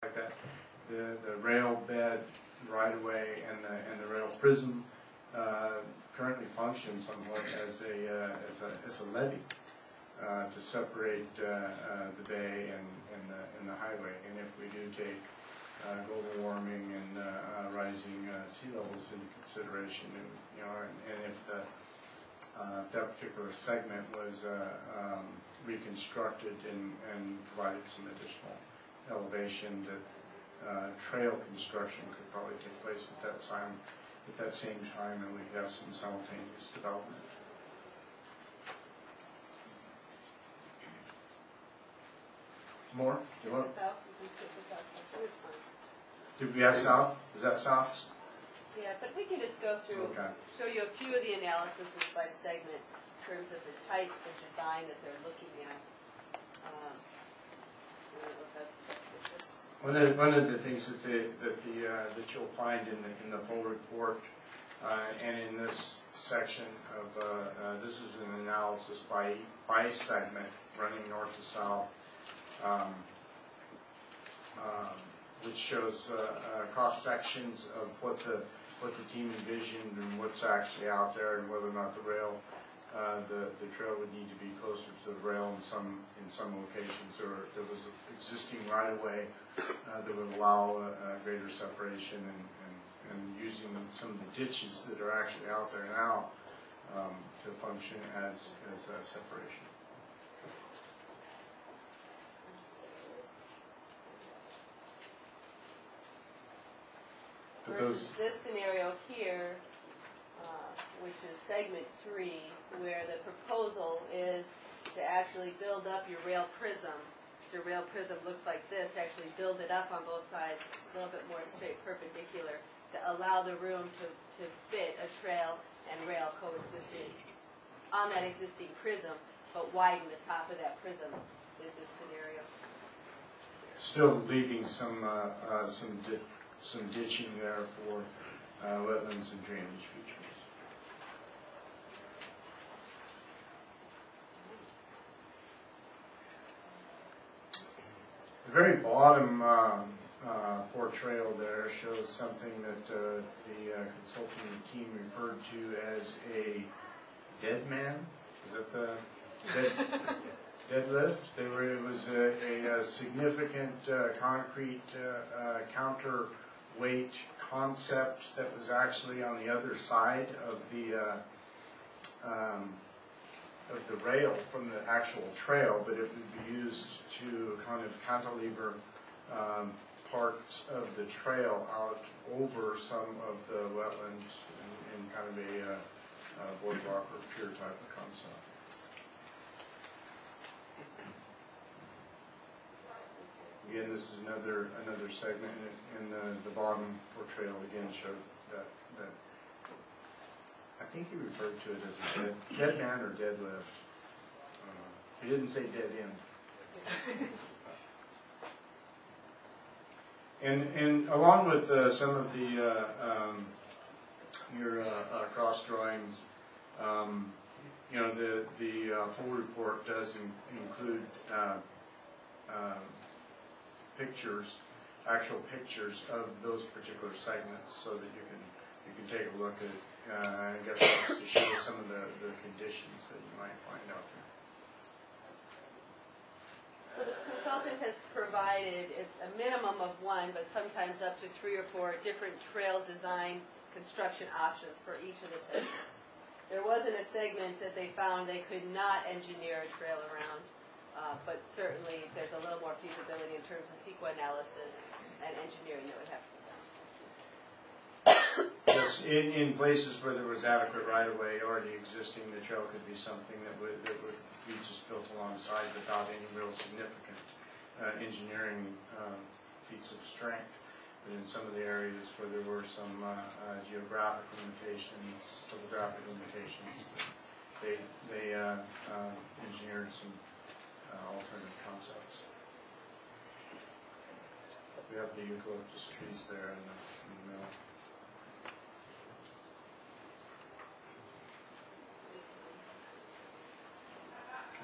like that. The rail bed right away and the rail prism currently functions somewhat as a levee to separate the bay and the highway. And if we do take global warming and rising sea levels into consideration, and if that particular segment was reconstructed and provided some additional elevation, that trail construction could probably take place at that same time, and we could have some simultaneous development. More? Do you want? South? We can skip the south section. It's fine. Did we have south? Is that south? Yeah, but we can just go through, show you a few of the analyses by segment in terms of the types of design that they're looking at. One of the things that you'll find in the full report and in this section of this is an analysis by segment running north to south, which shows cross sections of what the team envisioned and what's actually out there, and whether or not the trail would need to be closer to the rail in some locations, or there was existing right of way that would allow greater separation, and using some of the ditches that are actually out there now to function as separation. Versus this scenario here, which is segment 3, where the proposal is to actually build up your rail prism. So your rail prism looks like this, actually build it up on both sides. It's a little bit more straight perpendicular to allow the room to fit a trail and rail coexisting on that existing prism, but widen the top of that prism is this scenario. Still leaving some ditching there for wetlands and drainage features. The very bottom portrayal there shows something that the consulting team referred to as a dead man. Is that the deadlift? It was a significant concrete counterweight concept that was actually on the other side of the rail from the actual trail, but it would be used to kind of cantilever parts of the trail out over some of the wetlands in kind of a boardwalk or pier type of concept. Again, this is another segment, and the bottom portrayal again showed that I think he referred to it as a dead man or deadlift. He didn't say dead end. And along with some of the your cross drawings, the full report does include actual pictures of those particular segments, so that you can take a look at. I guess that's to show some of the conditions that you might find out there. So the consultant has provided a minimum of 1, but sometimes up to 3 or 4 different trail design construction options for each of the segments. There wasn't a segment that they found they could not engineer a trail around, but certainly there's a little more feasibility in terms of CEQA analysis and engineering that would have to be done. Yes, in places where there was adequate right-of-way already existing, the trail could be something that would be just built alongside without any real significant engineering feats of strength. But in some of the areas where there were some geographic limitations, topographic limitations, they engineered some alternative concepts. We have the eucalyptus trees there in the middle.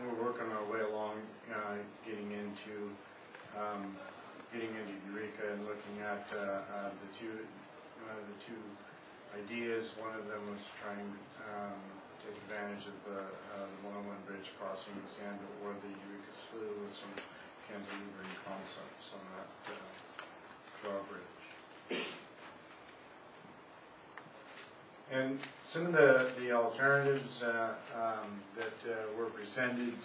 We're working our way along, getting into getting into Eureka and looking at the two ideas. One of them was trying to take advantage of the 101 bridge crossings and or the Eureka Slough with some cantilever concepts on that drawbridge. And some of the alternatives that were presented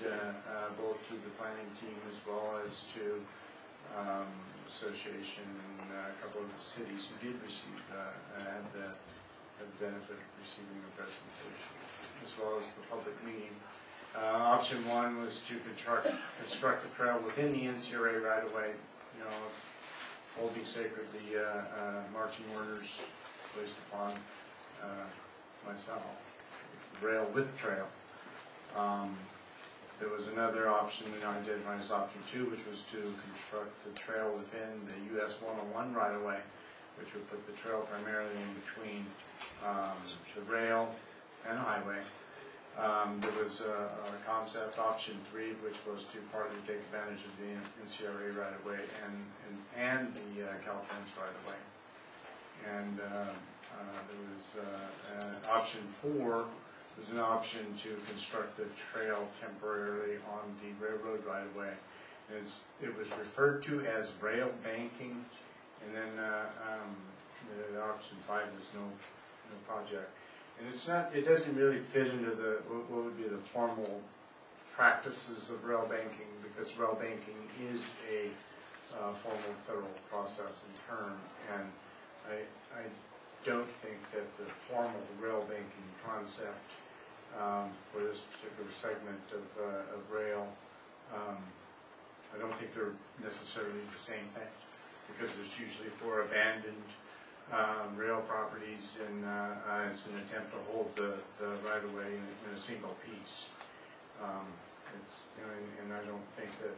both to the planning team as well as to association and a couple of the cities who did receive had the benefit of receiving the presentation, as well as the public meeting. Option one was to construct a trail within the NCRA right away, you know, holding sacred the marching orders placed upon myself, rail with trail. There was another option that I identified as option two, which was to construct the trail within the US 101 right away, which would put the trail primarily in between the rail and highway. There was a concept, option three, which was to partly take advantage of the NCRA right away and the Caltrans right away. And there was option four was an option to construct a trail temporarily on the railroad right away. And it was referred to as rail banking, and then the option five is no project. And it's not, it doesn't really fit into the what would be the formal practices of rail banking, because rail banking is a formal federal process and term, and I don't think that the formal rail banking concept for this particular segment of rail, I don't think they're necessarily the same thing, because it's usually for abandoned rail properties, and it's an attempt to hold the right-of-way in a single piece. And I don't think that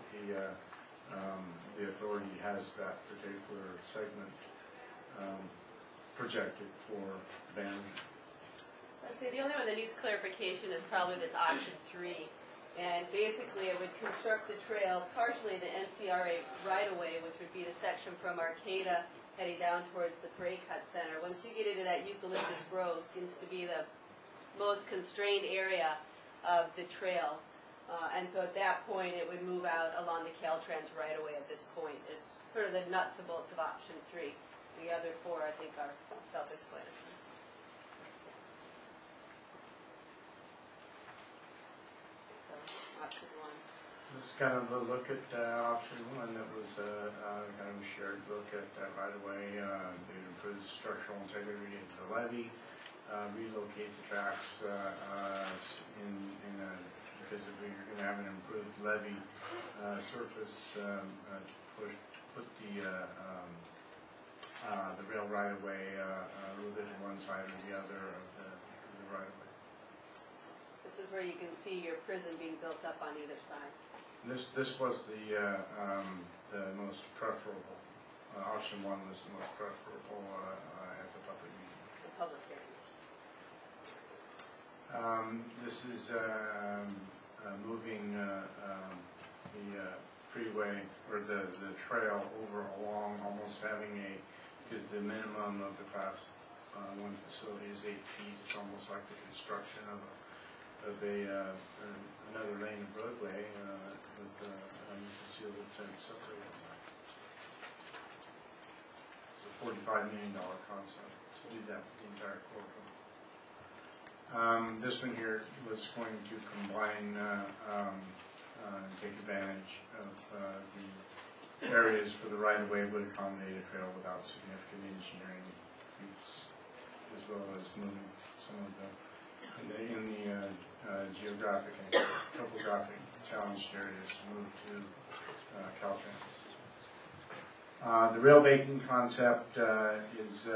the authority has that particular segment projected for abandonment. I'd say the only one that needs clarification is probably this option three. And basically it would construct the trail partially the NCRA right-of-way, which would be the section from Arcata heading down towards the Parade Cut Center. Once you get into that eucalyptus grove, seems to be the most constrained area of the trail. And so at that point it would move out along the Caltrans right-of-way at this point is sort of the nuts and bolts of option three. The other four, I think, are self-explanatory. So, option one. This is kind of a look at option one. That was kind of a shared look at right-of-way. They improve the structural integrity of the levee, relocate the tracks because if you're going to have an improved levee surface, to put the rail right-of-way a little bit to one side or the other of the right-of-way. This is where you can see your prison being built up on either side. This was the most preferable. Option one was the most preferable at the public meeting. The public hearing. This is moving the freeway or the trail over along, almost having because the minimum of the class one facility is 8 feet. It's almost like the construction of another lane of roadway with you can see a little fence separating that. It's a $45 million concept to do that for the entire corridor. This one here was going to combine take advantage of the areas where the right-of-way would accommodate a trail without significant engineering feats, as well as moving some of in the geographic and topographic challenged areas moved to Caltrans. The rail banking concept is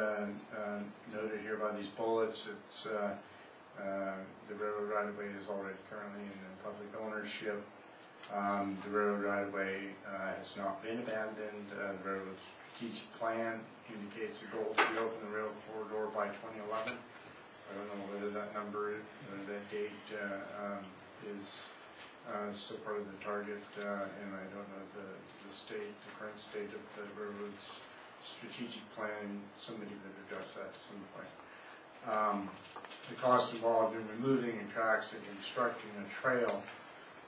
noted here by these bullets. It's the railroad right-of-way is already currently in public ownership. The railroad right-of-way has not been abandoned. The railroad strategic plan indicates the goal to reopen the rail corridor by 2011. I don't know whether that number, that date is Still part of the target, and I don't know the current state of the railroad's strategic plan. Somebody could address that at some point. The cost involved in removing the tracks and constructing a trail,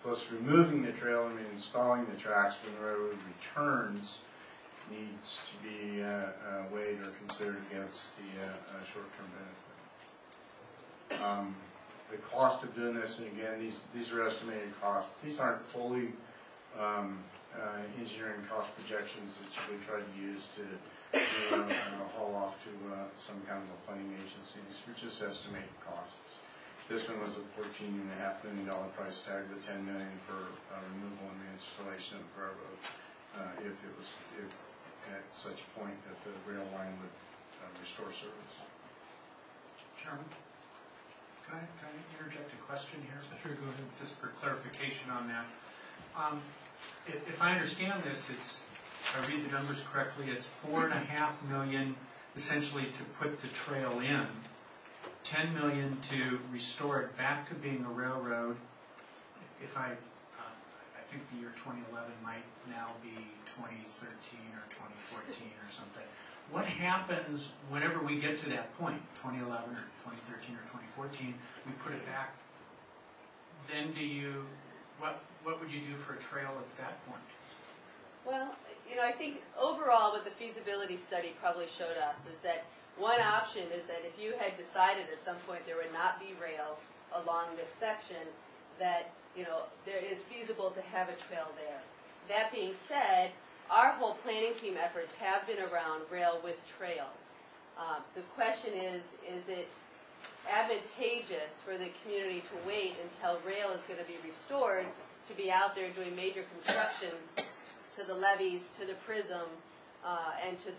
plus removing the trail and installing the tracks when the railroad returns, needs to be weighed or considered against the short-term benefit. The cost of doing this, and again, these are estimated costs. These aren't fully engineering cost projections that you would try to use to haul off to some kind of a funding agency. These were just estimated costs. This one was a $14.5 million price tag with $10 million for removal and reinstallation of the railroad, if at such point that the rail line would restore service. Chairman, can I interject a question here? Sure, go ahead. Just for clarification on that. If I understand this, if I read the numbers correctly, it's $4.5 million essentially to put the trail in, $10 million to restore it back to being a railroad. If I think the year 2011 might now be 2013 or 2014 or something. What happens whenever we get to that point, 2011 or 2013 or 2014, we put it back? Then what would you do for a trail at that point? Well, I think overall what the feasibility study probably showed us is that one option is that if you had decided at some point there would not be rail along this section, that there is feasible to have a trail there. That being said, our whole planning team efforts have been around rail with trail. The question is it advantageous for the community to wait until rail is going to be restored to be out there doing major construction to the levees, to the prism, and to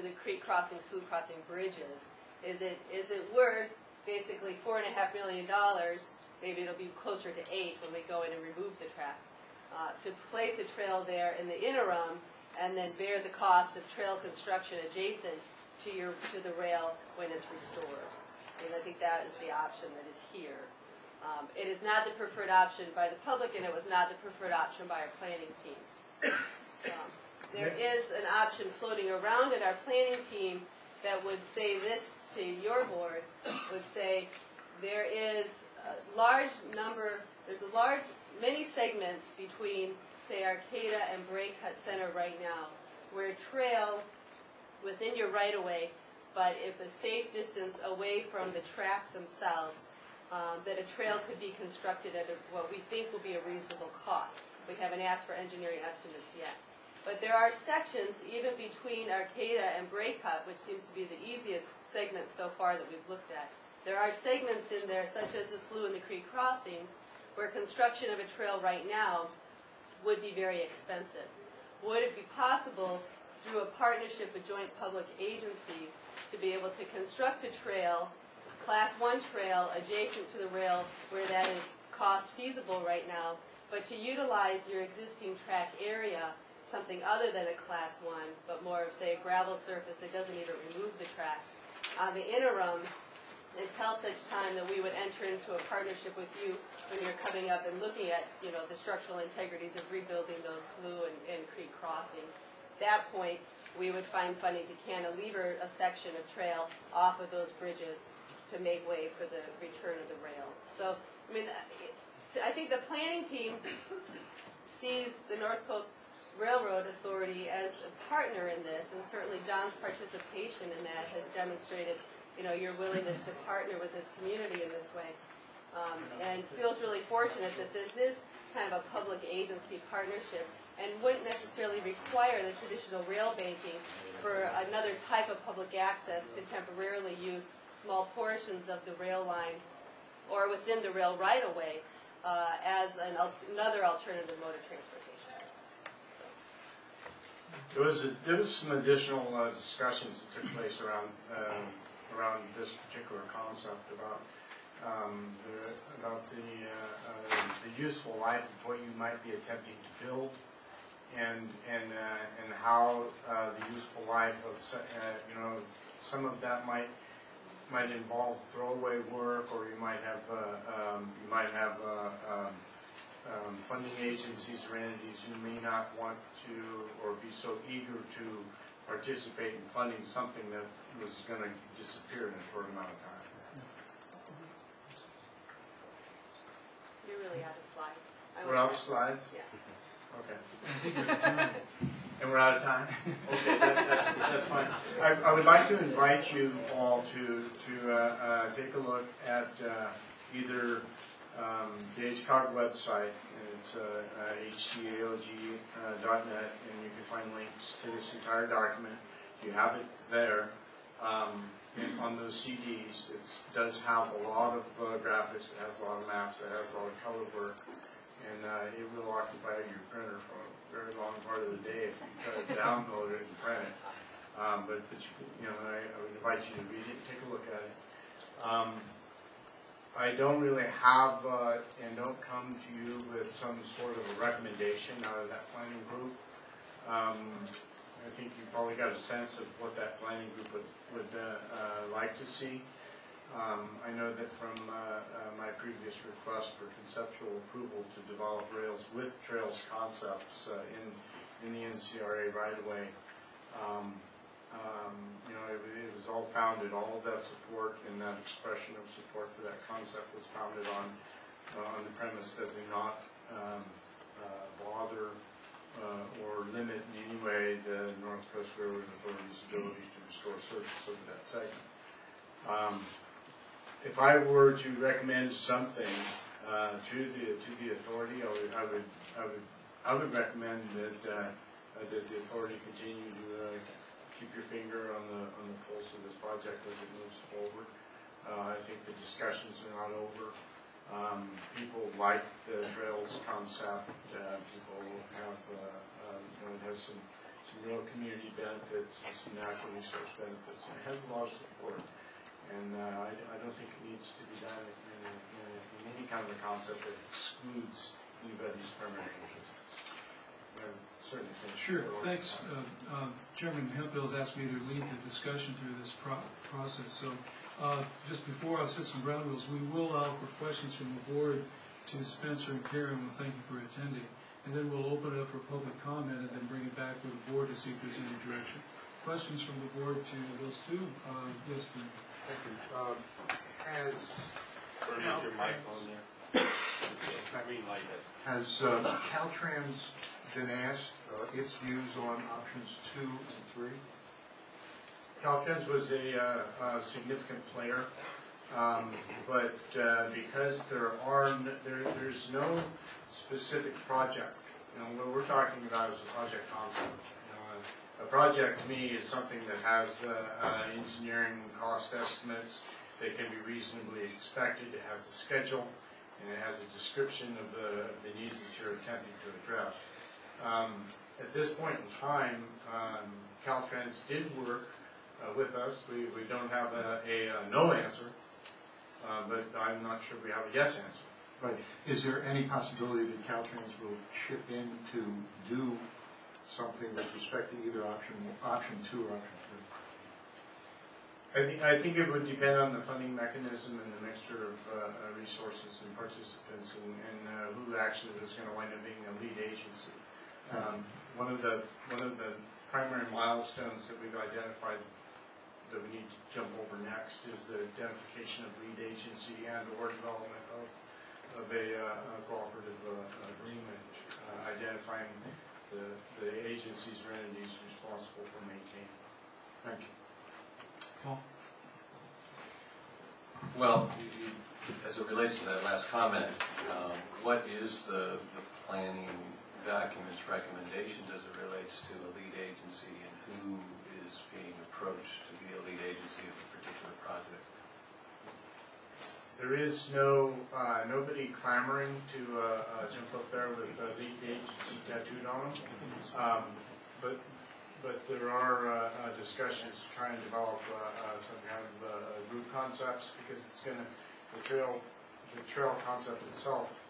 the creek crossing, slough crossing bridges? Is it worth basically $4.5 million? Maybe it'll be closer to $8 million when we go in and remove the tracks. To place a trail there in the interim, and then bear the cost of trail construction adjacent to the rail when it's restored. And I think that is the option that is here. It is not the preferred option by the public, and it was not the preferred option by our planning team. There is an option floating around in our planning team that would say this to your board, would say there is a large number, many segments between, say, Arcata and Braecut Center right now, where trail within your right-of-way, but if a safe distance away from the tracks themselves, that a trail could be constructed at what we think will be a reasonable cost. We haven't asked for engineering estimates yet. But there are sections, even between Arcata and Braecut, which seems to be the easiest segment so far that we've looked at. There are segments in there, such as the slough and the creek crossings, where construction of a trail right now would be very expensive. Would it be possible, through a partnership with joint public agencies, to be able to construct a trail, Class 1 trail, adjacent to the rail where that is cost feasible right now, but to utilize your existing track area, something other than a Class 1, but more of, say, a gravel surface that doesn't even remove the tracks, on the interim, until such time that we would enter into a partnership with you when you're coming up and looking at, the structural integrities of rebuilding those slough and creek crossings. At that point, we would find funding to cantilever a section of trail off of those bridges to make way for the return of the rail. So, I think the planning team sees the North Coast Railroad Authority as a partner in this, and certainly John's participation in that has demonstrated, your willingness to partner with this community in this way, and feels really fortunate that this is kind of a public agency partnership and wouldn't necessarily require the traditional rail banking for another type of public access to temporarily use small portions of the rail line or within the rail right-of-way as another alternative mode of transportation. There was some additional discussions that took place around this particular concept about the useful life of what you might be attempting to build, and how the useful life of some of that might funding agencies or entities who may not want to or be so eager to participate in funding something that was going to disappear in a short amount of time. You're really out of slides. We're out of slides? Yeah. Okay. And we're out of time? Okay, that's fine. I would like to invite you all to take a look at either the HCOG website, and it's hcaog.net, and you can find links to this entire document. You have it there. And on those CDs, it does have a lot of graphics, it has a lot of maps, it has a lot of color work, and it will occupy your printer for a very long part of the day if you try to download it and print it. But you know, I would invite you to read it and take a look at it. I don't really have and don't come to you with some sort of a recommendation out of that planning group. I think you probably got a sense of what that planning group would like to see. I know that from my previous request for conceptual approval to develop rails with trails concepts in the NCRA right away, you know, it was all founded, all of that support and that expression of support for that concept was founded on the premise that we not bother or limit in any way the North Coast Railroad Authority's ability to restore service over that segment. If I were to recommend something to the authority, I would recommend that that the authority continue to keep your finger on the pulse of this project as it moves forward. I think the discussions are not over. People like the trails concept. People have, you know, it has some real community benefits and some natural resource benefits, and it has a lot of support. And I don't think it needs to be done in any kind of a concept that excludes anybody's primary interests. Certainly. Sure, thanks. Chairman Hemphill has asked me to lead the discussion through this process. So just before I set some ground rules, we will allow for questions from the board to Spencer and Karen. Well, thank you for attending. And then we'll open it up for public comment and then bring it back to the board to see if there's any direction. Questions from the board to those two? Yes, please. Thank you. Has Caltrans been asked its views on options 2 and 3? Caltrans was a significant player, but because there's no specific project. You know, what we're talking about is a project concept. A project to me is something that has engineering cost estimates that can be reasonably expected. It has a schedule and it has a description of the needs that you're attempting to address. At this point in time, Caltrans did work with us. We don't have a no answer, but I'm not sure we have a yes answer. Right. Is there any possibility that Caltrans will chip in to do something with respect to either option 2 or option 3? I think it would depend on the funding mechanism and the mixture of resources and participants and who actually is going to wind up being a lead agency. One of the primary milestones that we've identified that we need to jump over next is the identification of lead agency and or development of a cooperative agreement, identifying the agencies or entities responsible for maintaining. Thank you. Paul? Well, as it relates to that last comment, what is the planning document's recommendation as it relates to a lead agency and who is being approached to be a lead agency of a particular project? There is nobody clamoring to jump up there with a lead agency tattooed on them, but there are discussions to try and develop some kind of group concepts because it's going to the trail concept itself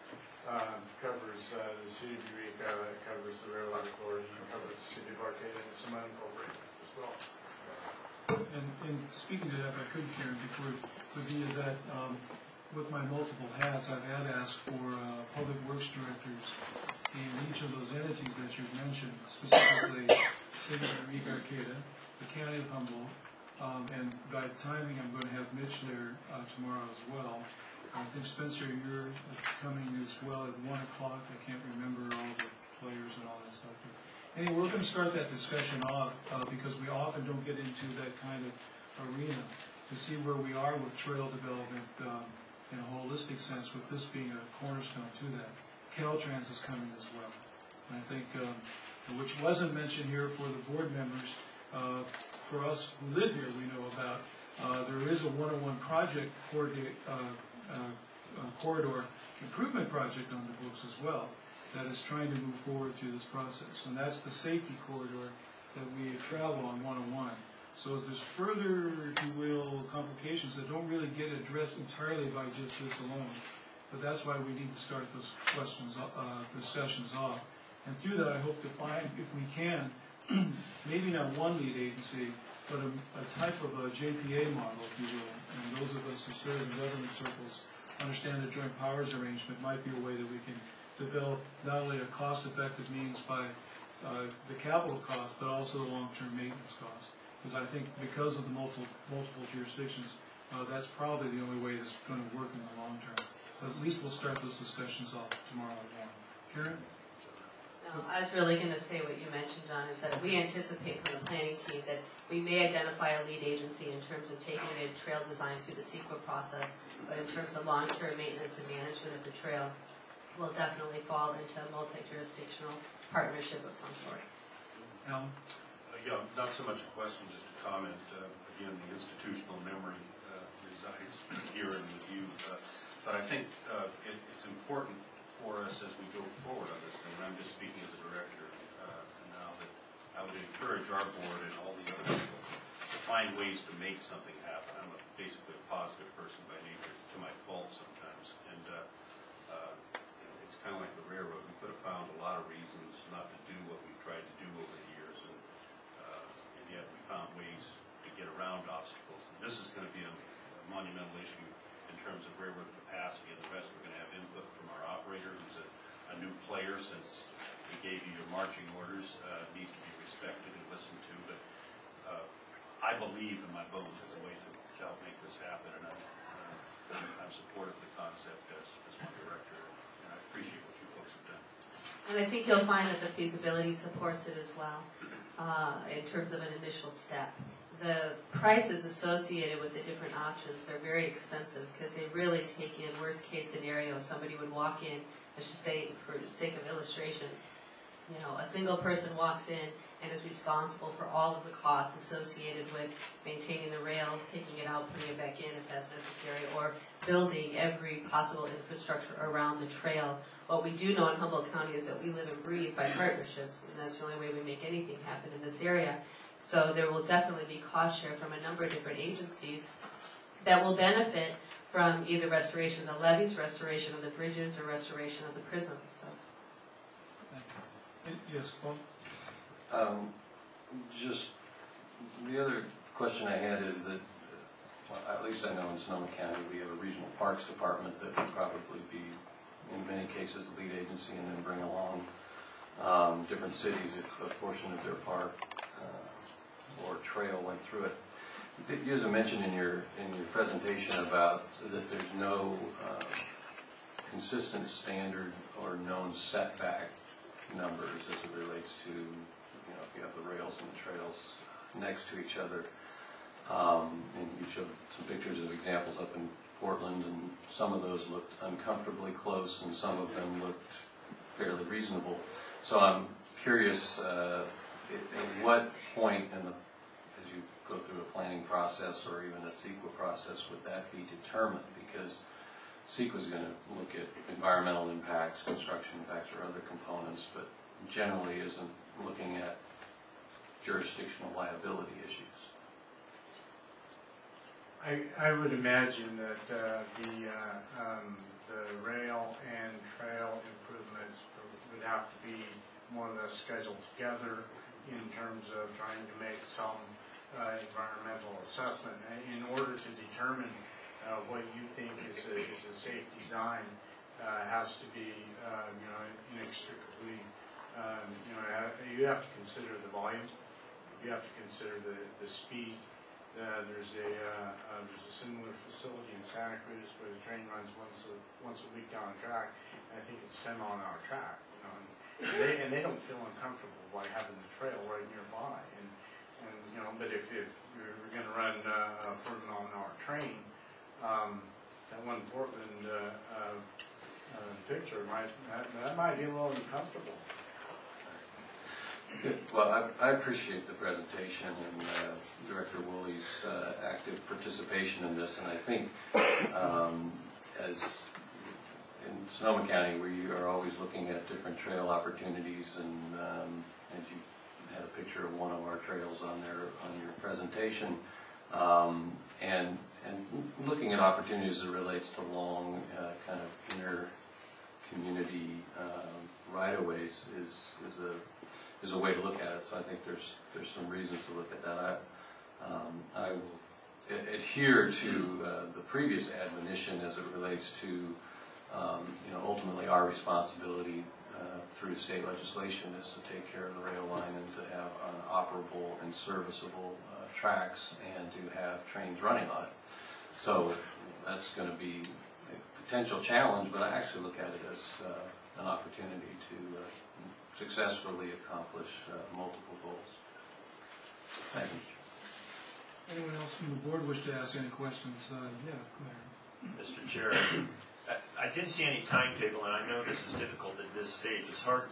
covers the city of Eureka, it covers the railroad authority, it covers the city of Arcata, and some unincorporated as well. And speaking to that, if I could, Karen, before would be is that with my multiple hats, I've had asked for public works directors in each of those entities that you've mentioned, specifically the City of Eureka CA, the County of Humboldt, and by timing, I'm going to have Mitch there tomorrow as well. I think, Spencer, you're coming as well at 1 o'clock. I can't remember all the players and all that stuff. Anyway, we're going to start that discussion off because we often don't get into that kind of arena to see where we are with trail development in a holistic sense, with this being a cornerstone to that. Caltrans is coming as well. And I think, which wasn't mentioned here for the board members, for us who live here, we know about, there is a 101 project corridor improvement project on the books as well that is trying to move forward through this process. And that's the safety corridor that we travel on 101. So as there's further, if you will, complications that don't really get addressed entirely by just this alone, but that's why we need to start those discussions off. And through that, I hope to find, if we can, maybe not one lead agency, but a type of a JPA model, if you will. And those of us who serve in government circles understand the joint powers arrangement might be a way that we can develop not only a cost-effective means by the capital cost, but also the long-term maintenance cost. Because I think because of the multiple jurisdictions, that's probably the only way it's going to work in the long term. But at least we'll start those discussions off tomorrow morning. Karen? No, I was really going to say what you mentioned, John, is that we anticipate from the planning team that we may identify a lead agency in terms of taking a trail design through the CEQA process, but in terms of long-term maintenance and management of the trail, will definitely fall into a multi-jurisdictional partnership of some sort. Alan? Yeah, not so much a question, just a comment. Again, the institutional memory resides here and with you. But I think it's important for us as we go forward on this thing, and I'm just speaking as a director now, that I would encourage our board and all the other people to find ways to make something happen. I'm basically a positive person by nature, to my fault sometimes. And it's kind of like the railroad. We could have found a lot of reasons not to do what we've tried to do over the years, and yet we found ways to get around obstacles. And this is going to be a monumental issue in terms of railroad capacity and the rest. We're going to have input from our operator, who's a new player since we gave you your marching orders, needs to be respected and listened to. But I believe in my bones as a way to help make this happen, and I'm supportive of the concept as my director, and I appreciate what you folks have done. And I think you'll find that the feasibility supports it as well, in terms of an initial step. The prices associated with the different options are very expensive because they really take in worst case scenario. Somebody would walk in, I should say for the sake of illustration, you know, a single person walks in and is responsible for all of the costs associated with maintaining the rail, taking it out, putting it back in if that's necessary, or building every possible infrastructure around the trail. What we do know in Humboldt County is that we live and breathe by partnerships, and that's the only way we make anything happen in this area. So there will definitely be cost share from a number of different agencies that will benefit from either restoration of the levees, restoration of the bridges, or restoration of the prism. So. Yes, Paul? Just the other question I had is that, well, at least I know in Sonoma County we have a regional parks department that would probably be, in many cases, the lead agency, and then bring along different cities if a portion of their park or trail went through it. You guys mentioned in your presentation about that there's no consistent standard or known setback numbers as it relates to, you know, if you have the rails and the trails next to each other. And you showed some pictures of examples up in Portland, and some of those looked uncomfortably close, and some of them looked fairly reasonable. So I'm curious, at what point in the, as you go through a planning process or even a CEQA process, would that be determined? Because CEQA is going to look at environmental impacts, construction impacts, or other components, but generally isn't looking at jurisdictional liability issues. I would imagine that the rail and trail improvements would have to be more or less scheduled together in terms of trying to make some environmental assessment in order to determine what you think is a safe design has to be, inextricably, you have to consider the volume, you have to consider the speed. There's a similar facility in Santa Cruz where the train runs once a week down a track, and I think it's 10-mile-an-hour track, and they don't feel uncomfortable by having the trail right nearby, and but if you're going to run a 40-mile-an-hour train, that one Portland picture that might be a little uncomfortable. Good. Well, I appreciate the presentation and Director Woolley's active participation in this, and I think as in Sonoma County, we are always looking at different trail opportunities, and as you had a picture of one of our trails on there on your presentation, and looking at opportunities that relates to long kind of inner community right-of-ways is a way to look at it. So I think there's some reasons to look at that. I will adhere to the previous admonition as it relates to ultimately our responsibility through state legislation is to take care of the rail line and to have operable and serviceable tracks and to have trains running on it. So that's going to be a potential challenge, but I actually look at it as an opportunity to successfully accomplish multiple goals. Thank you. Anyone else from the board wish to ask any questions? Yeah, go ahead. Mr. Chair, I didn't see any timetable, and I know this is difficult at this stage. It's hard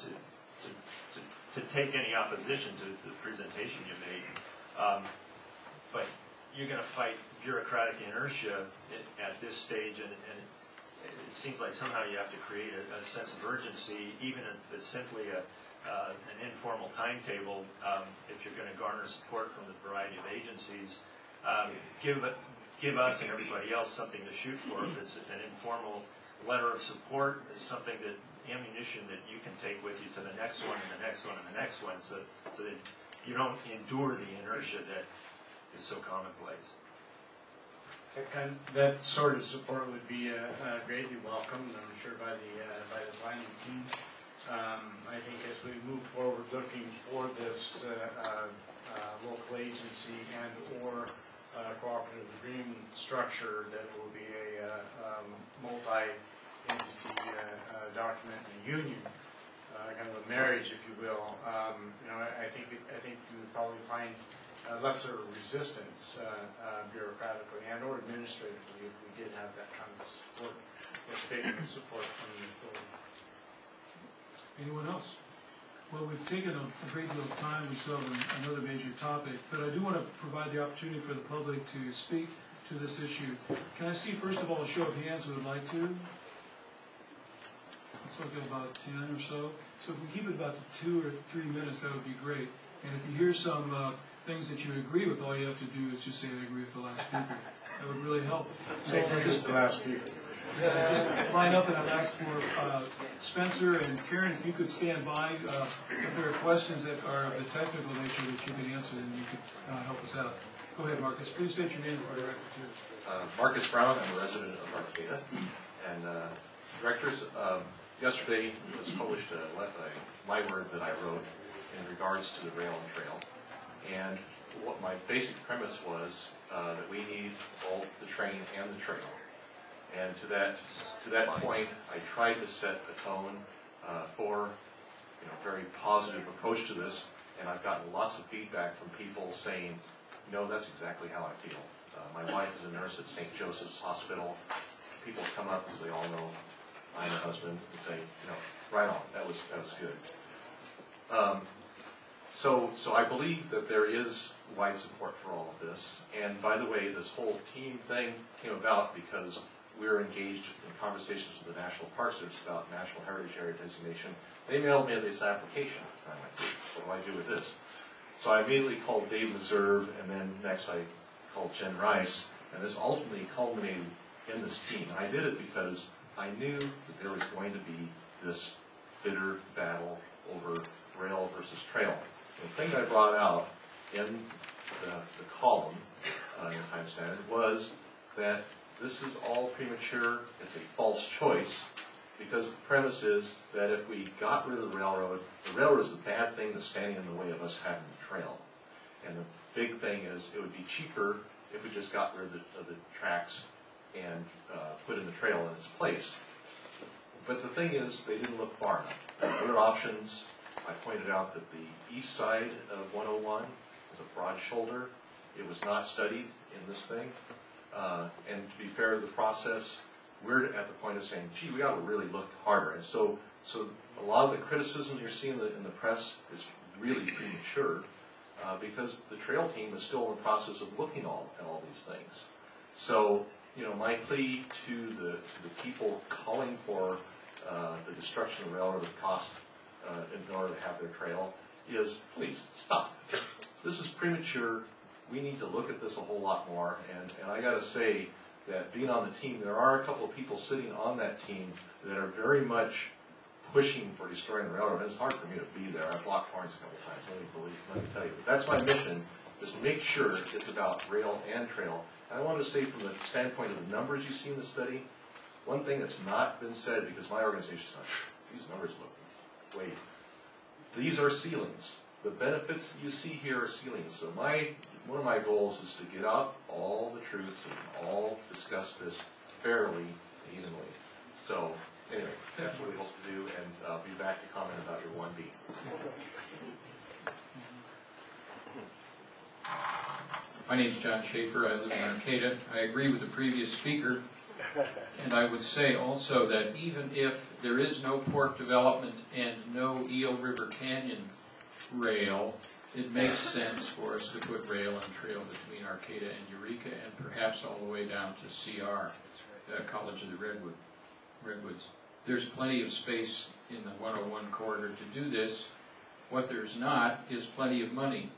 to take any opposition to the presentation you made, but you're going to fight bureaucratic inertia at this stage, and it seems like somehow you have to create a sense of urgency, even if it's simply an informal timetable. If you're going to garner support from the variety of agencies, give us and everybody else something to shoot for. If it's an informal letter of support, it's something that ammunition that you can take with you to the next one and the next one and the next one, so that you don't endure the inertia that is so commonplace. And that sort of support would be greatly welcomed, I'm sure, by the planning team. I think as we move forward looking for this local agency and or cooperative agreement structure, that will be a multi-entity document in a union, kind of a marriage, if you will. I think you would probably find lesser resistance bureaucratically and or administratively if we did have that kind of support or statement of support from the authority. Anyone else? Well, we've taken a great deal of time. We still have another major topic, but I do want to provide the opportunity for the public to speak to this issue. Can I see, first of all, a show of hands who would like to? Let's look at about 10 or so. So if we keep it about 2 or 3 minutes, that would be great. And if you hear some things that you agree with, all you have to do is just say I agree with the last speaker. That would really help. So the last speaker. Yeah, just line up, and I'll ask for Spencer and Karen, if you could stand by. If there are questions that are of a technical nature that you can answer, then you could help us out. Go ahead, Marcus. Please state your name for the record, too. Marcus Brown. I'm a resident of Arcata. And directors, yesterday was published my word that I wrote in regards to the rail and trail. And what my basic premise was that we need both the train and the trail. And to that point, I tried to set a tone for a very positive approach to this, and I've gotten lots of feedback from people saying, that's exactly how I feel. My wife is a nurse at St. Joseph's Hospital. People come up, because they all know I'm a husband, and say, right on, that was good. So I believe that there is wide support for all of this. And by the way, this whole team thing came about because we're engaged in conversations with the National Park Service about National Heritage Area designation. They mailed me this application. I'm like, what do I do with this? So I immediately called Dave Meserve, and then next I called Jen Rice, and this ultimately culminated in this team. And I did it because I knew that there was going to be this bitter battle over rail versus trail. The thing that I brought out in the column in Time Standard was that this is all premature, it's a false choice, because the premise is that if we got rid of the railroad is the bad thing that's standing in the way of us having the trail. And the big thing is, it would be cheaper if we just got rid of the tracks and put in the trail in its place. But the thing is, they didn't look far enough. Other options, I pointed out that the east side of 101 is a broad shoulder. It was not studied in this thing. And to be fair to the process, we're at the point of saying, gee, we ought to really look harder. And so a lot of the criticism you're seeing in the press is really premature because the trail team is still in the process of looking at all these things. So, my plea to the people calling for the destruction of the railroad at cost in order to have their trail is, please, stop. This is premature. We need to look at this a whole lot more. And I got to say that being on the team, there are a couple of people sitting on that team that are very much pushing for destroying the railroad. It's hard for me to be there. I've blocked horns a couple times, let me tell you. But that's my mission, is to make sure it's about rail and trail. And I want to say from the standpoint of the numbers you see in the study, one thing that's not been said, because my organization's not, these numbers look, wait, these are ceilings. The benefits you see here are ceilings. So one of my goals is to get out all the truths and all discuss this fairly, evenly. So anyway, that's what we hope to do, and I'll be back to comment about your 1B. My name is John Schaefer. I live in Arcata. I agree with the previous speaker, and I would say also that even if there is no port development and no Eel River Canyon rail, it makes sense for us to put rail and trail between Arcata and Eureka, and perhaps all the way down to CR, College of the Redwoods. There's plenty of space in the 101 corridor to do this. What there's not is plenty of money.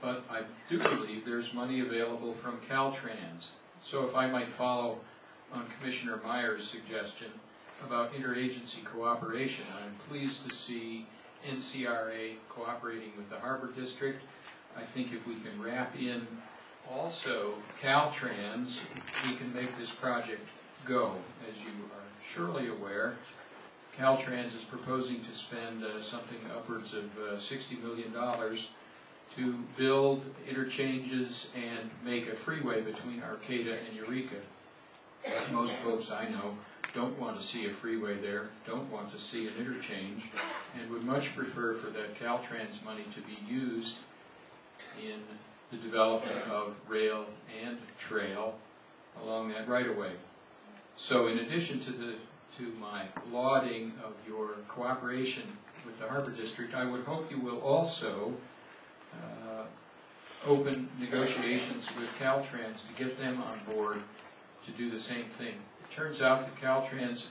But I do believe there's money available from Caltrans. So if I might follow on Commissioner Meyer's suggestion about interagency cooperation, I'm pleased to see NCRA cooperating with the Harbor District. I think if we can wrap in also Caltrans, we can make this project go. As you are surely aware, Caltrans is proposing to spend something upwards of $60 million to build interchanges and make a freeway between Arcata and Eureka. Most folks I know don't want to see a freeway there, don't want to see an interchange, and would much prefer for that Caltrans money to be used in the development of rail and trail along that right-of-way. So in addition to my lauding of your cooperation with the Harbor District, I would hope you will also open negotiations with Caltrans to get them on board to do the same thing. It turns out that Caltrans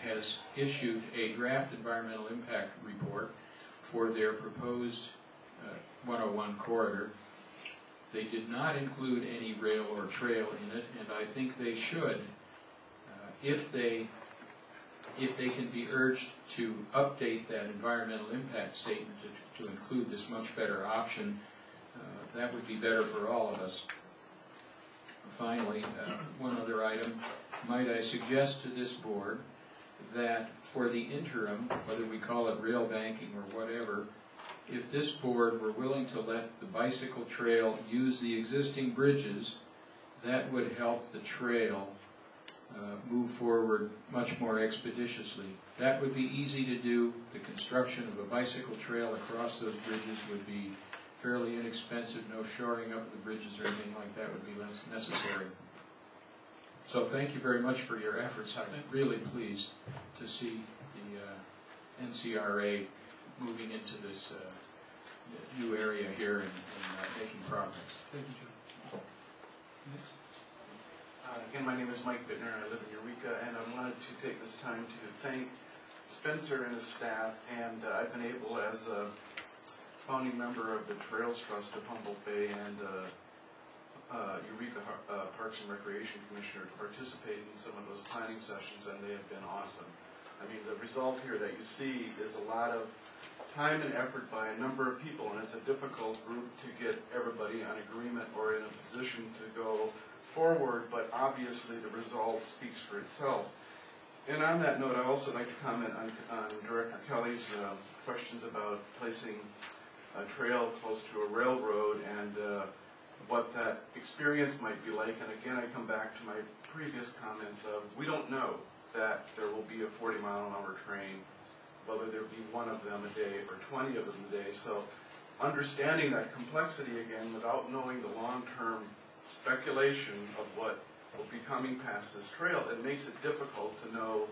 has issued a draft environmental impact report for their proposed 101 corridor. They did not include any rail or trail in it, and I think they should, if they can be urged to update that environmental impact statement to include this much better option. That would be better for all of us. Finally, one other item. Might I suggest to this board that for the interim, whether we call it rail banking or whatever, if this board were willing to let the bicycle trail use the existing bridges, that would help the trail move forward much more expeditiously. That would be easy to do. The construction of a bicycle trail across those bridges would be fairly inexpensive. No shoring up of the bridges or anything like that would be less necessary. So thank you very much for your efforts. I'm really pleased to see the NCRA moving into this new area here and making progress. Thank you, John. Next. Again, my name is Mike Bittner, and I live in Eureka, and I wanted to take this time to thank Spencer and his staff, and I've been able, as a founding member of the Trails Trust of Humboldt Bay and Eureka Parks and Recreation Commissioner, to participate in some of those planning sessions, and they have been awesome. I mean, the result here that you see is a lot of time and effort by a number of people, and it's a difficult group to get everybody on agreement or in a position to go forward, but obviously the result speaks for itself. And on that note, I'd also like to comment on Director Kelly's questions about placing a trail close to a railroad and what that experience might be like. And again, I come back to my previous comments of we don't know that there will be a 40-mile-an-hour train, whether there be one of them a day or 20 of them a day. So understanding that complexity again without knowing the long-term speculation of what will be coming past this trail, it makes it difficult to know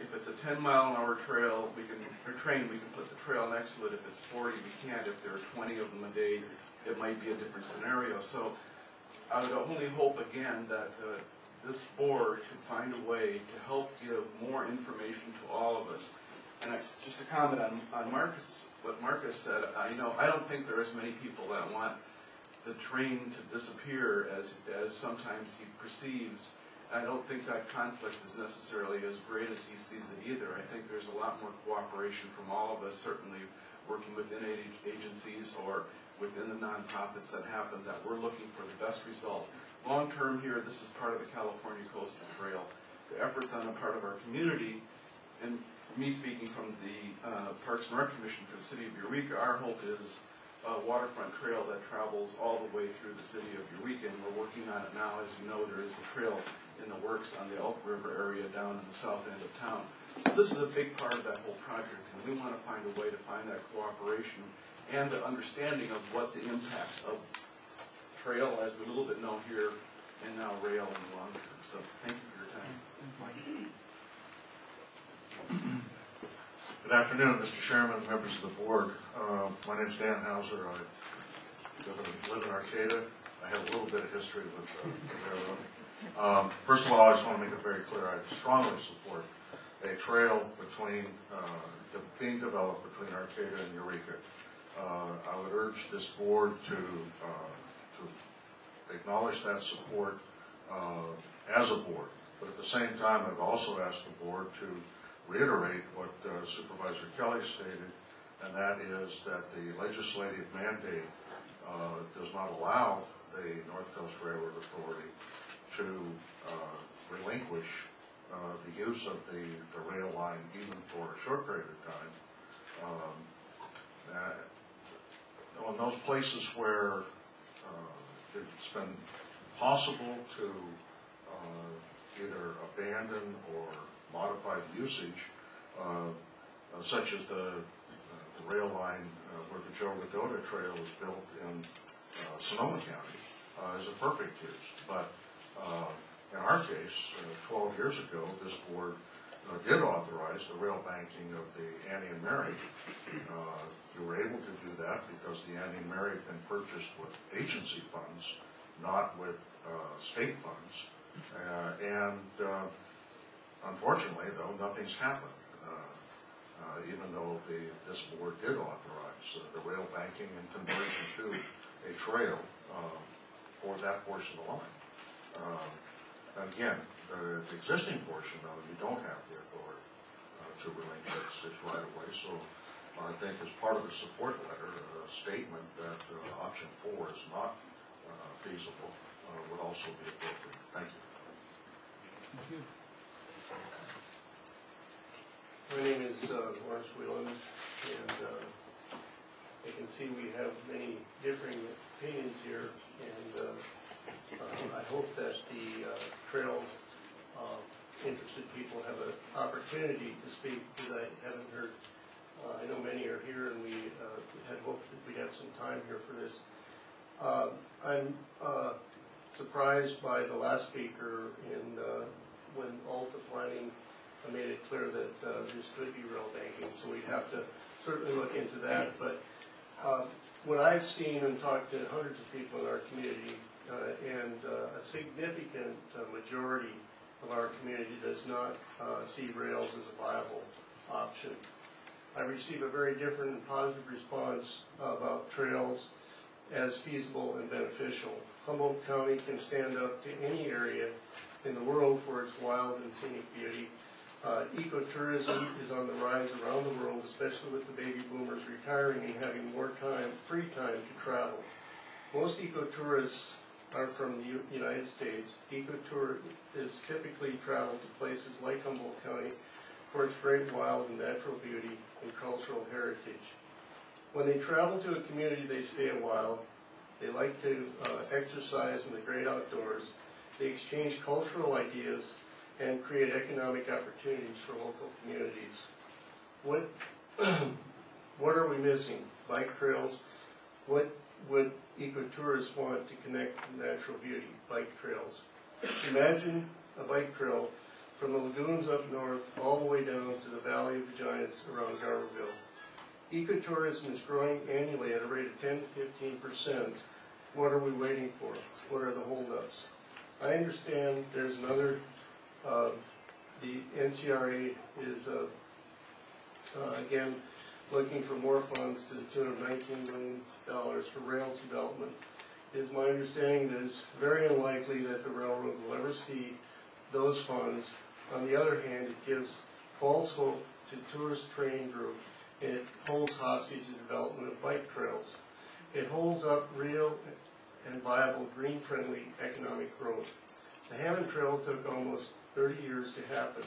if it's a 10-mile-an-hour trail, train, we can put the trail next to it. If it's 40, we can't. If there are 20 of them a day, it might be a different scenario. So I would only hope again that this board can find a way to help give more information to all of us. And just to comment on Marcus, what Marcus said, I don't think there are as many people that want the train to disappear as sometimes he perceives. I don't think that conflict is necessarily as great as he sees it either. I think there's a lot more cooperation from all of us, certainly working within agencies or within the nonprofits that have them, that we're looking for the best result. Long term here, this is part of the California Coastal Trail. The efforts on the part of our community, and me speaking from the Parks and Rec Commission for the City of Eureka, our hope is a waterfront trail that travels all the way through the City of Eureka, and we're working on it now. As you know, there is a trail in the works on the Elk River area down in the south end of town. So this is a big part of that whole project, and we want to find a way to find that cooperation and the understanding of what the impacts of trail, as we a little bit know here, and now rail in the long term. So thank you for your time. Good afternoon, Mr. Chairman, members of the board. My name is Dan Hauser. I live in Arcata. I have a little bit of history with the railroad. First of all, I just want to make it very clear, I strongly support a trail being developed between Arcata and Eureka. I would urge this board to acknowledge that support as a board, but at the same time, I've also asked the board to reiterate what Supervisor Kelly stated, and that is that the legislative mandate does not allow the North Coast Railroad Authority to relinquish the use of the rail line even for a short period of time. On those places where it's been possible to either abandon or modify the usage, such as the rail line where the Joe Rodota Trail was built in Sonoma County, is a perfect use. But in our case, 12 years ago, this board did authorize the rail banking of the Annie and Mary. You were able to do that because the Annie and Mary had been purchased with agency funds, not with state funds. Unfortunately, though, nothing's happened, even though this board did authorize the rail banking and conversion to a trail for that portion of the line. And again, the existing portion, though, you don't have the authority to relinquish its right of way. So I think as part of the support letter, a statement that option 4 is not feasible would also be appropriate. Thank you. Thank you. My name is Lawrence Wheeland, and I can see we have many differing opinions here, and I hope that the trail interested people have an opportunity to speak, because I haven't heard. I know many are here, and we had hoped that we'd have some time here for this. I'm surprised by the last speaker when Alta Planning made it clear that this could be rail banking, so we'd have to certainly look into that. But what I've seen and talked to hundreds of people in our community, and a significant majority of our community does not see rails as a viable option. I receive a very different and positive response about trails as feasible and beneficial. Humboldt County can stand up to any area in the world for its wild and scenic beauty. Ecotourism is on the rise around the world, especially with the baby boomers retiring and having more time, free time to travel. Most ecotourists are from the United States. Ecotour is typically traveled to places like Humboldt County for its great wild and natural beauty and cultural heritage. When they travel to a community, they stay a while. They like to exercise in the great outdoors. They exchange cultural ideas and create economic opportunities for local communities. What are we missing? Bike trails. What would ecotourists want to connect to natural beauty? Bike trails. Imagine a bike trail from the lagoons up north all the way down to the Valley of the Giants around Garberville. Ecotourism is growing annually at a rate of 10 to 15%. What are we waiting for? What are the holdups? I understand there's another, the NCRA is again looking for more funds to the tune of $19 million for rails development. It is my understanding that it's very unlikely that the railroad will ever see those funds. On the other hand, it gives false hope to tourist training groups, and it holds hostage the development of bike trails. It holds up real and viable green-friendly economic growth. The Hammond Trail took almost 30 years to happen.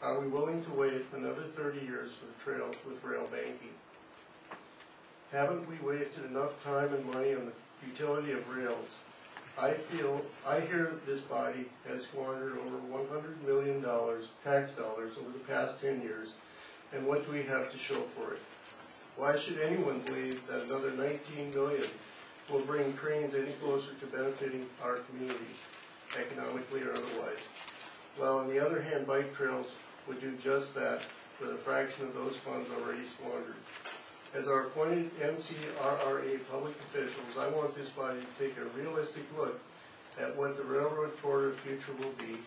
Are we willing to wait another 30 years for the trails with rail banking? Haven't we wasted enough time and money on the futility of rails? I hear this body has squandered over $100 million tax dollars over the past 10 years, and what do we have to show for it? Why should anyone believe that another $19 million will bring trains any closer to benefiting our community, economically or otherwise? Well, on the other hand, bike trails would do just that with a fraction of those funds already squandered. As our appointed NCRA public officials, I want this body to take a realistic look at what the railroad corridor future will be.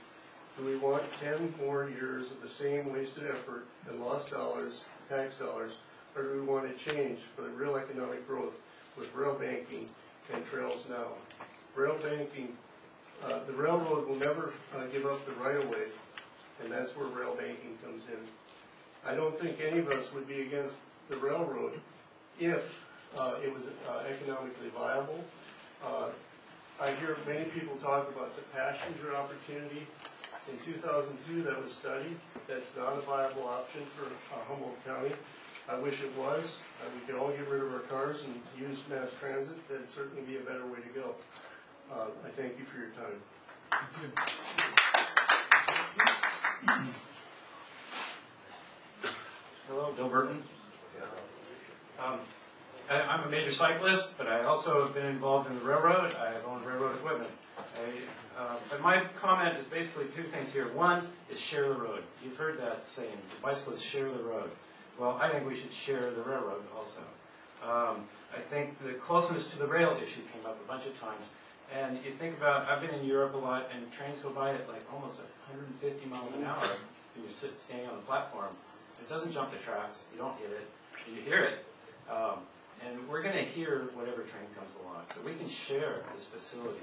Do we want 10 more years of the same wasted effort and lost dollars, tax dollars, or do we want to change for the real economic growth with rail banking and trails now? Rail banking, the railroad will never give up the right-of-way, and that's where rail banking comes in. I don't think any of us would be against the railroad if it was economically viable. I hear many people talk about the passenger opportunity. In 2002, that was studied. That's not a viable option for Humboldt County. I wish it was. We could all get rid of our cars and use mass transit. That'd certainly be a better way to go. I thank you for your time. Thank you. Hello, Bill Burton. I'm a major cyclist, but I also have been involved in the railroad. I have owned railroad equipment. But my comment is basically two things here. One is share the road. You've heard that saying, the bicyclists share the road. Well, I think we should share the railroad also. I think the closeness to the rail issue came up a bunch of times. And you think about, I've been in Europe a lot, and trains go by at like almost 150 miles an hour when you're standing on the platform. It doesn't jump the tracks. You don't hit it. You hear it. And we're going to hear whatever train comes along. So we can share this facility,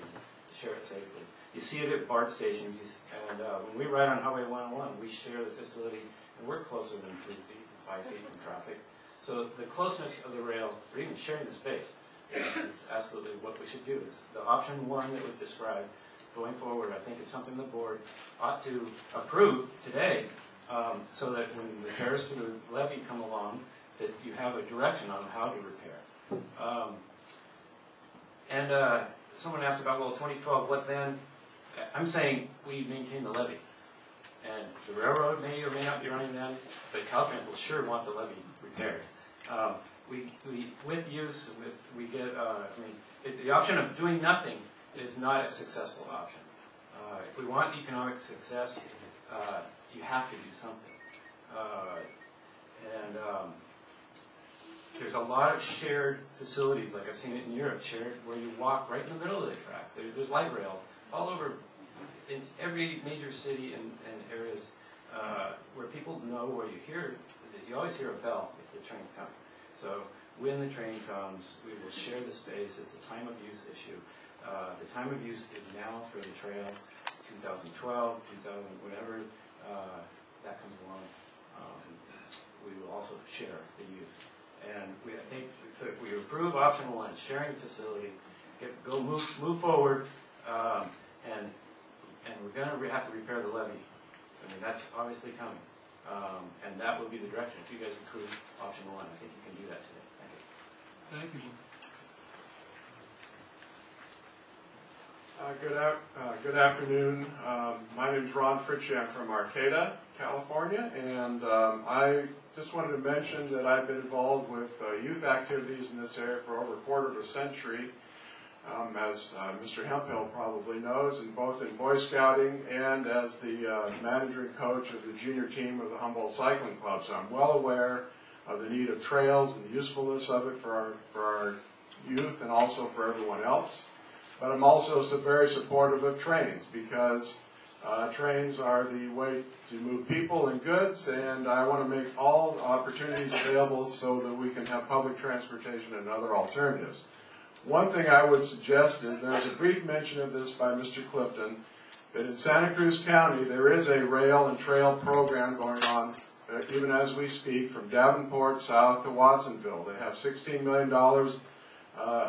share it safely. You see it at BART stations, and when we ride on Highway 101, we share the facility, and we're closer than 3 feet, 5 feet from traffic. So the closeness of the rail, or even sharing the space, is absolutely what we should do. It's the option one that was described going forward, I think, is something the board ought to approve today, so that when repairs to the levee come along, that you have a direction on how to repair. Someone asked about, well, 2012, what then? I'm saying we maintain the levee. And the railroad may or may not be running then, but Caltrans will sure want the levee repaired. With use, we get, the option of doing nothing is not a successful option. If we want economic success, you have to do something. There's a lot of shared facilities, like I've seen it in Europe, shared where you walk right in the middle of the tracks. There's light rail all over in every major city and areas where people know where you hear. You always hear a bell if the train's coming. So when the train comes, we will share the space. It's a time of use issue. The time of use is now for the trail, 2012, 2000, whatever that comes along. We will also share the use. And I think, so if we approve option one, sharing the facility, move forward, and we're going to have to repair the levee. I mean, that's obviously coming, and that would be the direction. If you guys approve option 1, I think you can do that today. Thank you. Thank you. Good afternoon. My name is Ron Fritchie. I'm from Arcata, California, and I just wanted to mention that I've been involved with youth activities in this area for over a quarter of a century, as Mr. Hemphill probably knows, and both in Boy Scouting and as the manager and coach of the junior team of the Humboldt Cycling Club. So I'm well aware of the need of trails and the usefulness of it for our youth and also for everyone else. But I'm also very supportive of trains, because trains are the way to move people and goods, and I want to make all opportunities available so that we can have public transportation and other alternatives. One thing I would suggest is, there's a brief mention of this by Mr. Clifton, that in Santa Cruz County there is a rail and trail program going on, even as we speak, from Davenport south to Watsonville. They have $16 million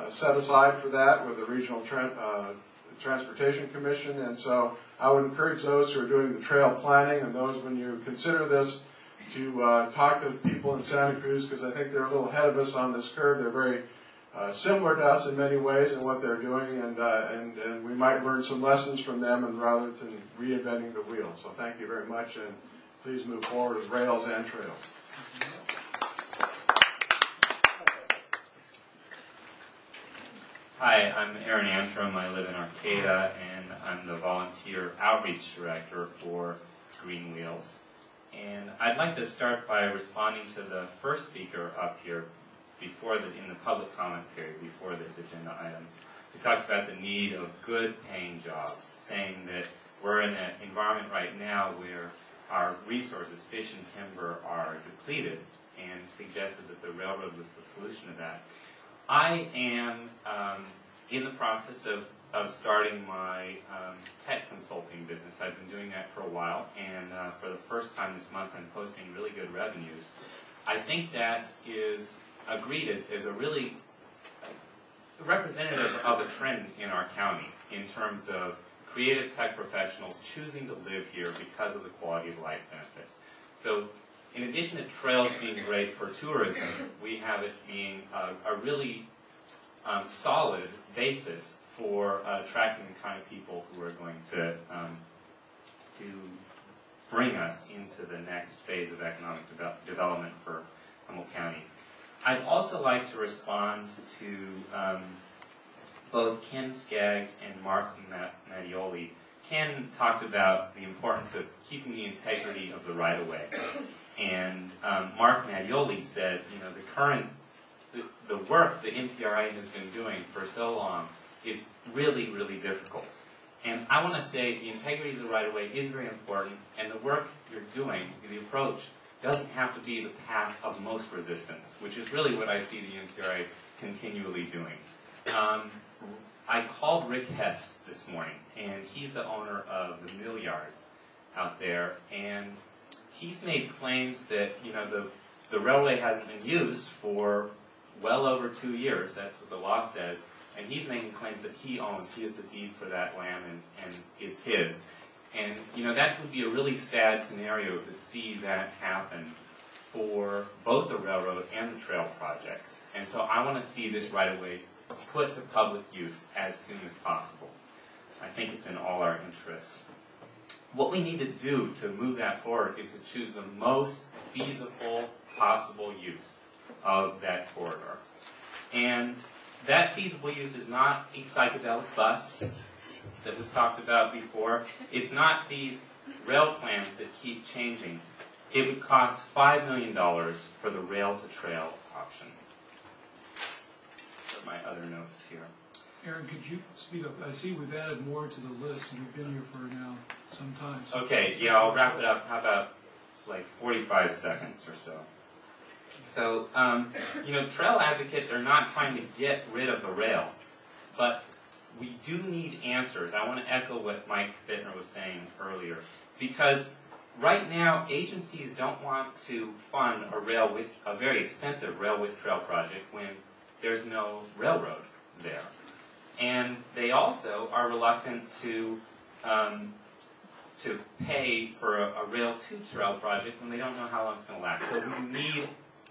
set aside for that with the Regional Transportation Commission, and so I would encourage those who are doing the trail planning and those, when you consider this, to talk to people in Santa Cruz, because I think they're a little ahead of us on this curve. They're very similar to us in many ways in what they're doing, and we might learn some lessons from them, and rather than reinventing the wheel. So thank you very much, and please move forward with rails and trails. Hi, I'm Aaron Antrim. I live in Arcata, and I'm the volunteer outreach director for Green Wheels. And I'd like to start by responding to the first speaker up here in the public comment period before this agenda item. We talked about the need of good paying jobs, saying that we're in an environment right now where our resources, fish and timber, are depleted, and suggested that the railroad was the solution to that. I am in the process of starting my tech consulting business. I've been doing that for a while, and for the first time this month I'm posting really good revenues. I think that is agreed as a really representative of a trend in our county in terms of creative tech professionals choosing to live here because of the quality of life benefits. So in addition to trails being great for tourism, we have it being a really solid basis for attracting the kind of people who are going to bring us into the next phase of economic development for Humboldt County. I'd also like to respond to both Ken Skaggs and Mark Mattioli. Ken talked about the importance of keeping the integrity of the right-of-way. And Mark Mattioli said, the work the NCRA has been doing for so long is really, really difficult. And I want to say the integrity of the right-of-way is very important, and the work you're doing, the approach, doesn't have to be the path of most resistance, which is really what I see the NCRA continually doing. I called Rick Hess this morning, and he's the owner of the mill yard out there, and he's made claims that the railway hasn't been used for well over 2 years. That's what the law says, and he's making claims that he owns. He has the deed for that land, and it's his. And that would be a really sad scenario to see that happen for both the railroad and the trail projects. And so I want to see this right-of-way put to public use as soon as possible. I think it's in all our interests. What we need to do to move that forward is to choose the most feasible possible use of that corridor. And that feasible use is not a psychedelic bus that was talked about before. It's not these rail plans that keep changing. It would cost $5 million for the rail-to-trail option. Those are my other notes here. Aaron, could you speak up? I see we've added more to the list, and we've been here for now some time. So okay, yeah, I'll wrap it up. How about like 45 seconds or so? So, trail advocates are not trying to get rid of the rail, but we do need answers. I want to echo what Mike Bittner was saying earlier, because right now agencies don't want to fund a very expensive rail with trail project when there's no railroad there. And they also are reluctant to pay for a rail to trail project when they don't know how long it's going to last. So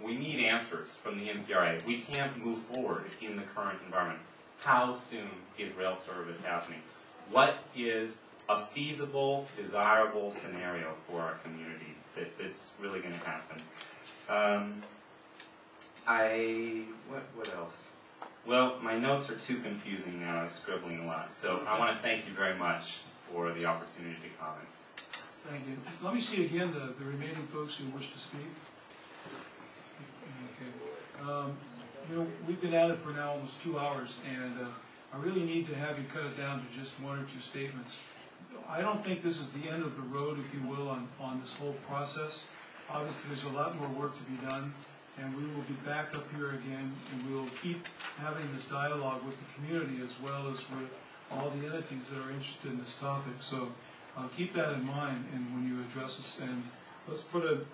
we need answers from the NCRA. We can't move forward in the current environment. How soon is rail service happening? What is a feasible, desirable scenario for our community that's really going to happen? What else? Well, my notes are too confusing now. I'm scribbling a lot. So I want to thank you very much for the opportunity to comment. Thank you. Let me see again the remaining folks who wish to speak. Okay. You know, we've been at it for now almost 2 hours, and I really need to have you cut it down to just 1 or 2 statements. I don't think this is the end of the road, if you will, on this whole process. Obviously, there's a lot more work to be done, and we will be back up here again, and we will keep having this dialogue with the community as well as with all the entities that are interested in this topic. So keep that in mind and when you address this. And let's put a,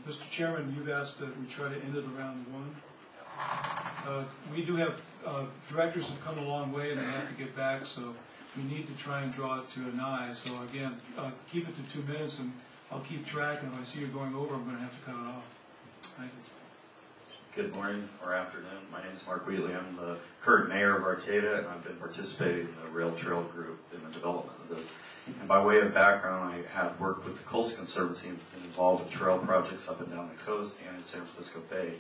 Mr. Chairman, you've asked that we try to end it around 1. We do have, directors have come a long way and they have to get back, so we need to try and draw it to an eye. So again, keep it to 2 minutes and I'll keep track, and if I see you're going over, I'm going to have to cut it off. Thank you. Good morning or afternoon. My name is Mark Wheatley. I'm the current mayor of Arcata, and I've been participating in the Rail Trail Group in the development of this. And by way of background, I have worked with the Coastal Conservancy and been involved with trail projects up and down the coast and in San Francisco Bay.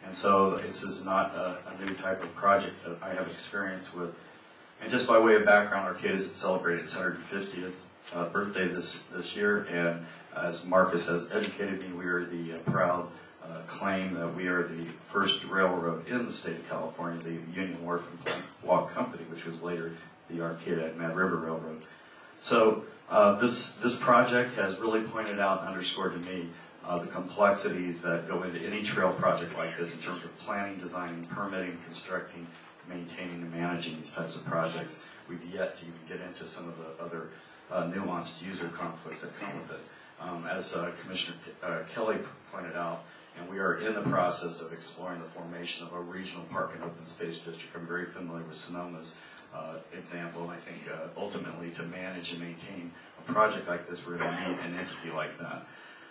And so this is not a new type of project that I have experience with. And just by way of background, Arcata has celebrated its 150th birthday this year, and as Marcus has educated me, we are the proud claim that we are the first railroad in the state of California, the Union Wharf and Plank Walk Company, which was later the Arcata and Mad River Railroad. So this project has really pointed out and underscored to me the complexities that go into any trail project like this in terms of planning, designing, permitting, constructing, maintaining, and managing these types of projects. We've yet to even get into some of the other nuanced user conflicts that come with it. As Commissioner Kelly pointed out, and we are in the process of exploring the formation of a regional park and open space district. I'm very familiar with Sonoma's example, and I think ultimately to manage and maintain a project like this, we're going to need an entity like that.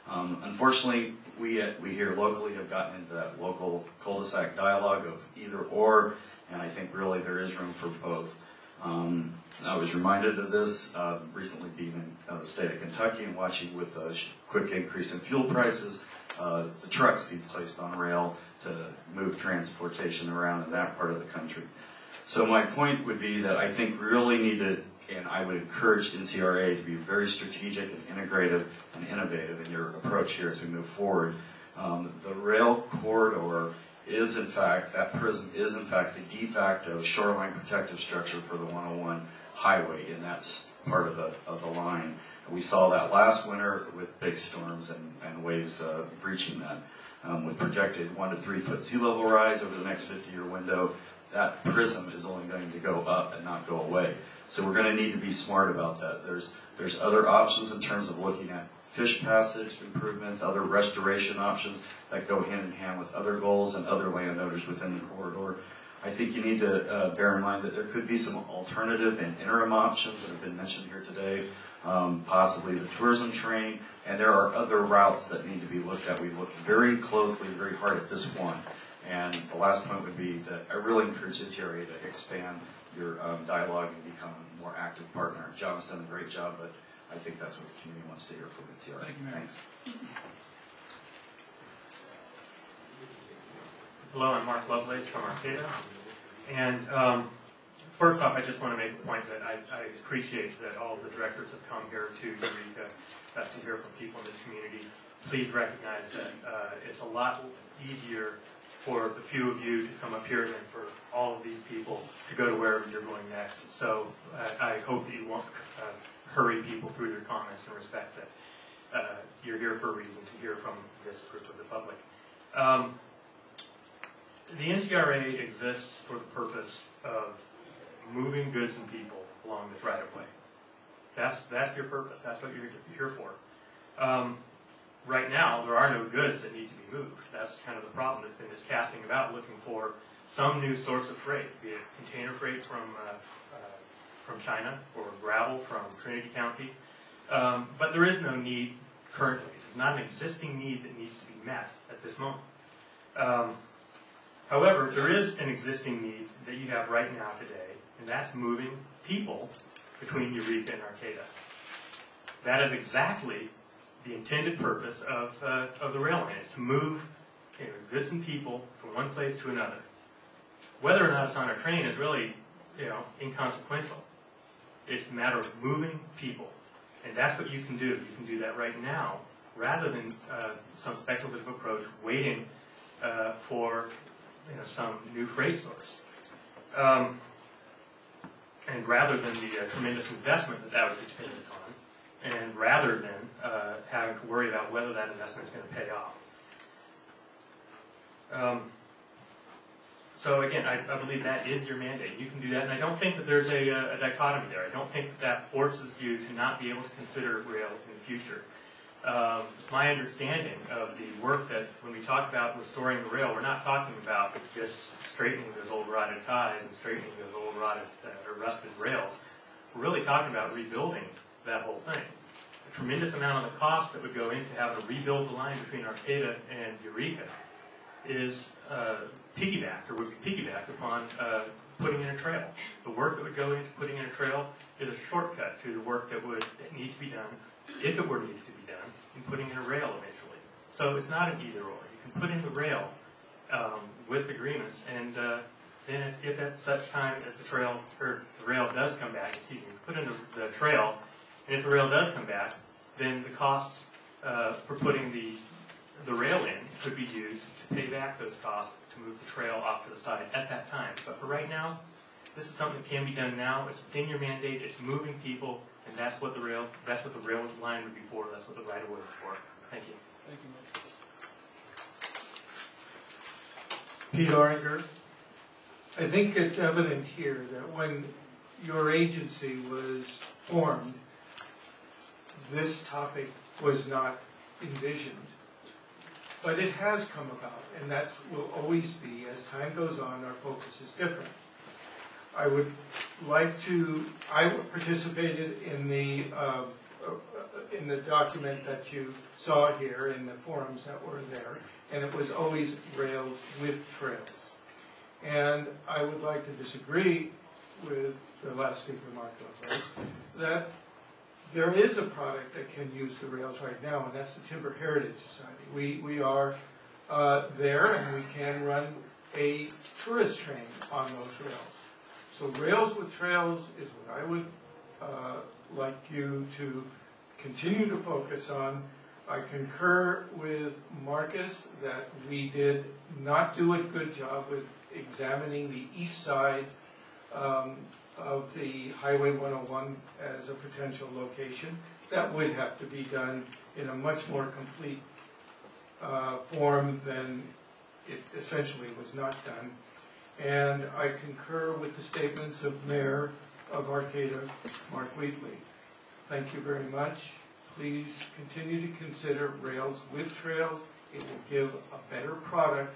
Unfortunately, we here locally have gotten into that local cul-de-sac dialogue of either or, and I think really there is room for both. I was reminded of this recently being in the state of Kentucky and watching with a quick increase in fuel prices, the trucks being placed on rail to move transportation around in that part of the country. So my point would be that I think we really need to, and I would encourage NCRA to be very strategic and integrative and innovative in your approach here as we move forward. The rail corridor is in fact, that prism is in fact the de facto shoreline protective structure for the 101 highway in that part of the line. We saw that last winter with big storms and waves breaching that. With projected 1 to 3 foot sea level rise over the next 50-year window, that prism is only going to go up and not go away. So we're going to need to be smart about that. There's other options in terms of looking at fish passage improvements, other restoration options that go hand in hand with other goals and other landowners within the corridor. I think you need to bear in mind that there could be some alternative and interim options that have been mentioned here today, possibly the tourism train, and there are other routes that need to be looked at. We've looked very closely, very hard at this one. And the last point would be that I really encourage NCRA to expand your dialogue and become a more active partner. John's done a great job, but I think that's what the community wants to hear from NCRA. Thank you, Mayor. Thanks. Hello, I'm Mark Lovelace from Arcata. And first off, I just want to make a point that I appreciate that all the directors have come here to Eureka to hear from people in this community. Please recognize that it's a lot easier for the few of you to come up here than for all of these people to go to wherever you're going next. So I hope that you won't hurry people through your comments and respect that you're here for a reason to hear from this group of the public. The NCRA exists for the purpose of moving goods and people along this right-of-way. That's your purpose. That's what you're here for. Right now, there are no goods that need to be moved. That's kind of the problem. There's been this casting about looking for some new source of freight, be it container freight from China or gravel from Trinity County. But there is no need currently. There's not an existing need that needs to be met at this moment. However, there is an existing need that you have right now today, and that's moving people between Eureka and Arcata. That is exactly the intended purpose of the rail line, is to move goods and people from one place to another. Whether or not it's on a train is really, inconsequential. It's a matter of moving people, and that's what you can do. You can do that right now, rather than some speculative approach, waiting for some new freight source. And rather than the tremendous investment that would be dependent on, and rather than having to worry about whether that investment is going to pay off. So again, I believe that is your mandate. You can do that, and I don't think that there's a dichotomy there. I don't think that forces you to not be able to consider rail in the future. My understanding of the work that when we talk about restoring the rail, we're not talking about just straightening those old rotted ties and straightening those old rotted or rusted rails. We're really talking about rebuilding that whole thing. A tremendous amount of the cost that would go into having to rebuild the line between Arcata and Eureka is piggybacked, or would be piggybacked upon putting in a trail. The work that would go into putting in a trail is a shortcut to the work that would need to be done, if it were needed to be done, in putting in a rail eventually. So it's not an either or. You can put in the rail with agreements, and then if at such time as the rail does come back, put in the trail, and if the rail does come back, then the costs for putting the rail in could be used to pay back those costs to move the trail off to the side at that time. But for right now, this is something that can be done now. It's within your mandate. It's moving people, and that's what the rail line would be for. That's what the right of way is for. Thank you. Thank you, Mike. Pete Oringer. I think it's evident here that when your agency was formed, this topic was not envisioned. But it has come about, and that will always be, as time goes on, our focus is different. I participated in the document that you saw here, in the forums that were there, and it was always rails with trails. And I would like to disagree with the last speaker, Mark LaBranche, that there is a product that can use the rails right now, and that's the Timber Heritage Society. We are there, and we can run a tourist train on those rails. So rails with trails is what I would like you to continue to focus on. I concur with Marcus that we did not do a good job with examining the east side of the Highway 101 as a potential location. That would have to be done in a much more complete form than it essentially was not done. And I concur with the statements of Mayor of Arcata, Mark Wheatley. Thank you very much. Please continue to consider rails with trails. It will give a better product